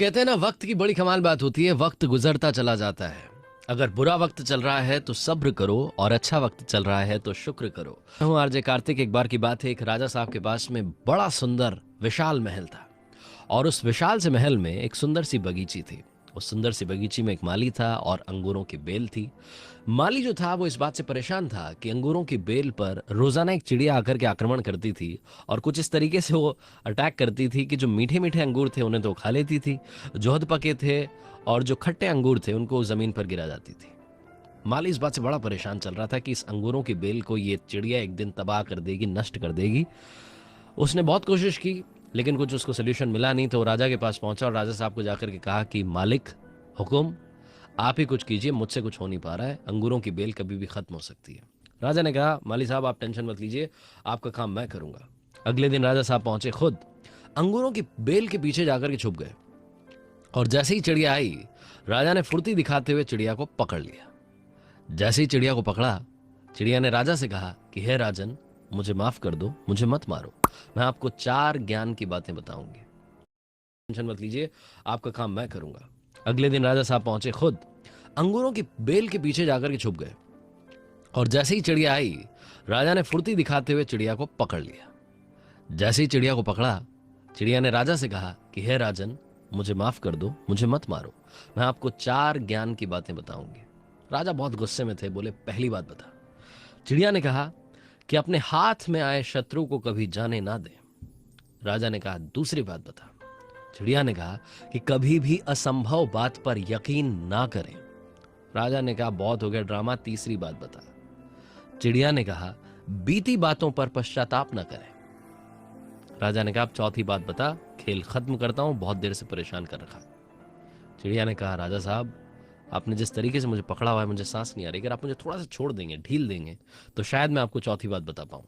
कहते हैं ना, वक्त की बड़ी कमाल बात होती है। वक्त गुजरता चला जाता है। अगर बुरा वक्त चल रहा है तो सब्र करो, और अच्छा वक्त चल रहा है तो शुक्र करो। मैं हूं आरजे कार्तिक। एक बार की बात है, एक राजा साहब के पास में बड़ा सुंदर विशाल महल था, और उस विशाल से महल में एक सुंदर सी बगीची थी। उस सुंदर सी बगीची में एक माली था और अंगूरों की बेल थी। माली जो था वो इस बात से परेशान था कि अंगूरों की बेल पर रोजाना एक चिड़िया आकर के आक्रमण करती थी, और कुछ इस तरीके से वो अटैक करती थी कि जो मीठे मीठे अंगूर थे उन्हें तो खा लेती थी, जो हद पके थे और जो खट्टे अंगूर थे उनको जमीन पर गिरा जाती थी। माली इस बात से बड़ा परेशान चल रहा था कि इस अंगूरों की बेल को ये चिड़िया एक दिन तबाह कर देगी, नष्ट कर देगी। उसने बहुत कोशिश की, लेकिन कुछ उसको सोल्यूशन मिला नहीं। तो वो राजा के पास पहुंचा और राजा साहब को जाकर के कहा कि मालिक, हुकुम, आप ही कुछ कीजिए, मुझसे कुछ हो नहीं पा रहा है, अंगूरों की बेल कभी भी खत्म हो सकती है। राजा ने कहा, माली साहब आप टेंशन मत लीजिए, आपका काम मैं करूंगा। अगले दिन राजा साहब पहुंचे, खुद अंगूरों की बेल के पीछे जाकर के छुप गए, और जैसे ही चिड़िया आई, राजा ने फुर्ती दिखाते हुए चिड़िया को पकड़ लिया। जैसे ही चिड़िया को पकड़ा, चिड़िया ने राजा से कहा कि हे राजन, मुझे माफ कर दो, मुझे मत मारो, मैं आपको 4 ज्ञान की बातें बताऊंगी। टेंशन मत लीजिए, आपका काम मैं करूंगा। अगले दिन राजा साहब पहुंचे, खुद अंगूरों की बेल के पीछे जाकर के छुप गए, और जैसे ही चिड़िया आई, राजा ने फुर्ती दिखाते हुए चिड़िया को पकड़ लिया। जैसे ही चिड़िया को पकड़ा, चिड़िया ने राजा से कहा कि हे राजन, मुझे माफ कर दो, मुझे मत मारो, मैं आपको 4 ज्ञान की बातें बताऊंगी। राजा बहुत गुस्से में थे, बोले पहली बात बता। चिड़िया ने कहा कि अपने हाथ में आए शत्रु को कभी जाने ना दे। राजा ने कहा दूसरी बात बता। चिड़िया ने कहा कि कभी भी असंभव बात पर यकीन ना करें। राजा ने कहा बहुत हो गया ड्रामा, तीसरी बात बता। चिड़िया ने कहा बीती बातों पर पश्चाताप न करें। राजा ने कहा अब चौथी बात बता, खेल खत्म करता हूं, बहुत देर से परेशान कर रखा। चिड़िया ने कहा राजा साहब, आपने जिस तरीके से मुझे पकड़ा हुआ है, मुझे सांस नहीं आ रही, अगर आप मुझे थोड़ा सा छोड़ देंगे, ढील देंगे, तो शायद मैं आपको चौथी बात बता पाऊं।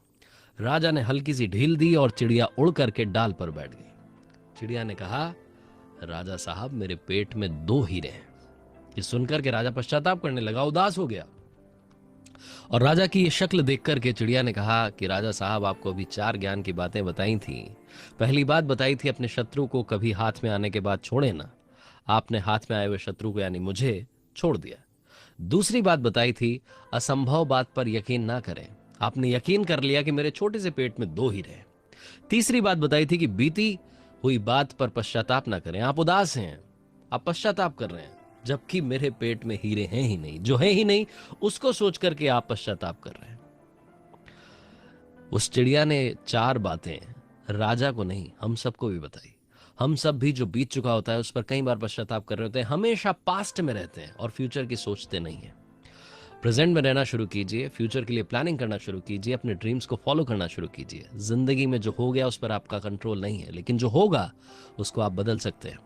राजा ने हल्की सी ढील दी और चिड़िया उड़ करके डाल पर बैठ गई। चिड़िया ने कहा राजा साहब, मेरे पेट में 2 हीरे हैं। ये सुनकर के राजा पश्चाताप करने लगा, उदास हो गया, और राजा की ये शक्ल देखकर के चिड़िया ने कहा कि राजा साहब, आपको अभी 4 ज्ञान की बातें बताई थी। पहली बात बताई थी अपने शत्रु को कभी हाथ में आने के बाद छोड़े ना। आपने हाथ में आए हुए शत्रु को यानी मुझे छोड़ दिया। दूसरी बात बताई थी असंभव बात पर यकीन ना करें। आपने यकीन कर लिया कि मेरे छोटे से पेट में 2 हीरे हैं। तीसरी बात बताई थी कि बीती हुई बात पर पश्चाताप ना करें। आप उदास हैं, आप पश्चाताप कर रहे हैं, जबकि मेरे पेट में हीरे हैं ही नहीं, जो है ही नहीं उसको सोच करके आप पश्चाताप कर रहे हैं। उस चिड़िया ने 4 बातें राजा को नहीं, हम सबको भी बताई। हम सब भी जो बीत चुका होता है उस पर कई बार पश्चाताप कर रहे होते हैं, हमेशा पास्ट में रहते हैं और फ्यूचर की सोचते नहीं है। प्रेजेंट में रहना शुरू कीजिए, फ्यूचर के लिए प्लानिंग करना शुरू कीजिए, अपने ड्रीम्स को फॉलो करना शुरू कीजिए। जिंदगी में जो हो गया उस पर आपका कंट्रोल नहीं है, लेकिन जो होगा उसको आप बदल सकते हैं।